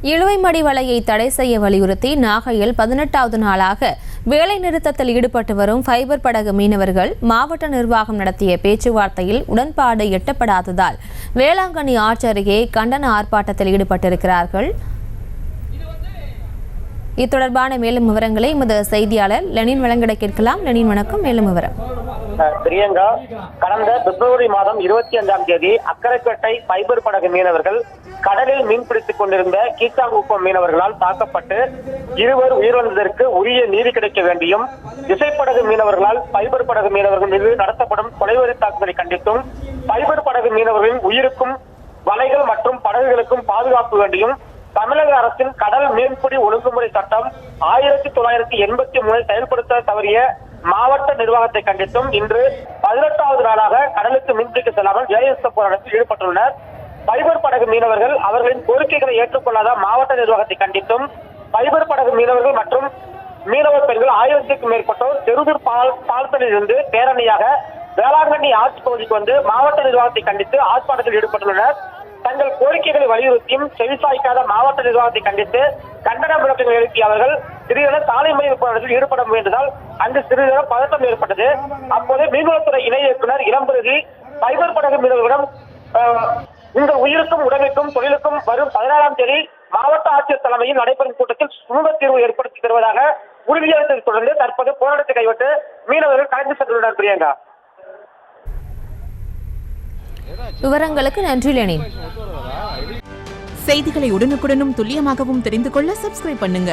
இழுவை மடி வலையை தடை செய்ய வலியுறுத்தி நாகையில் 18வது நாளாக வேலை நிறுத்தத்தில் ஈடுபட்டு வரும் ஃபைபர் படகு மீனவர்கள் மாவட்ட நிர்வாகம் நடத்திய பேச்சுவார்த்தையில் உடன்பாடு எட்டப்படாததால் வேளாங்கண்ணி ஆற்று அருகே கண்டன ஆர்ப்பாட்டத்தில் ஈடுபட்டிருக்கிறார்கள். இது தொடர்பான மேலும் விவரங்களை எமது செய்தியாளர் லெனின் வழங்கிட கேட்கலாம். லெனின், வணக்கம். மேலும் விவரம். பிரியங்கா, கடந்த பிப்ரவரி மாதம் 25ஆம் தேதி அக்கரைப்பேட்டை ஃபைபர் படகு மீனவர்கள் கடலில் மீன்பிடித்துக் கொண்டிருந்த கீச்சாங்குப்பம் மீனவர்களால் தாக்கப்பட்டு இருவர் உயிரிழந்ததற்கு உரிய நீதி கிடைக்க வேண்டியும், திசைப்படகு மீனவர்களால் ஃபைபர் படகு மீனவர்கள் மீது நடத்தப்படும் கொலைவெறி தாக்குதலை கண்டித்தும், ஃபைபர் படகு மீனவர்களின் உயிருக்கும் வலைகள் மற்றும் படகுகளுக்கும் பாதுகாப்பு வேண்டியும் தமிழக அரசின் கடல் மீன்பிடி ஒழுங்குமுறை சட்டம் 1983 செயல்படுத்த தவறிய மாவட்ட நிர்வாகத்தை கண்டித்தும் இன்று 18வது நாளாக கடலுக்கு மீன்பிடிக்க செல்லாமல் வேலைநிறுத்த போராட்டத்தில் ஈடுபட்டுள்ளனர். ஃபைபர் படகு மீனவர்கள் அவர்களின் கோரிக்கைகளை ஏற்றுக்கொள்ளாத மாவட்ட நிர்வாகத்தை கண்டித்தும் ஃபைபர் படகு மீனவர்கள் மற்றும் மீனவர் பெண்கள் 1000க்கும் மேற்பட்டோர் தெருதூர் பாலத்தில் இருந்து பேரணியாக வேளாங்கண்ணி ஆட்சி பகுதிக்கு வந்து மாவட்ட நிர்வாகத்தை கண்டித்து ஆர்ப்பாட்டத்தில் ஈடுபட்டுள்ளனர். தங்கள் கோரிக்கைகளை வலியுறுத்தியும் செவிசாய்க்காத மாவட்ட நிர்வாகத்தை கண்டித்து கண்டன முழக்கங்கள் எழுப்பிய அவர்கள் திடீரென சாலை மறியல் போராட்டத்தில் ஈடுபட முயன்றதால் அங்கு சிறிது பதட்டம் ஏற்பட்டது. அப்போது மீன்வளத்துறை இணை இயக்குநர் இளம்பருதி ஃபைபர் படகு மீனவர்களிடம் உங்கள் உயிருக்கும் உடமைக்கும் தொழிலுக்கும் வரும் 16ஆம் தேதி மாவட்ட ஆட்சியர் தலைமையில் நடைபெறும் கூட்டத்தில் சுமூக தீர்வு ஏற்படுத்தி தருவதாக உறுதியளித்ததை தொடர்ந்து தற்போது போராட்டத்தை கைவிட்டு மீனவர்கள் கலைந்து சென்றுள்ளனர். பிரியங்கா, விவரங்களுக்கு நன்றி லெனின். செய்திகளை உடனுக்குடனும் துல்லியமாகவும் தெரிந்து கொள்ள சப்ஸ்கிரைப் பண்ணுங்க.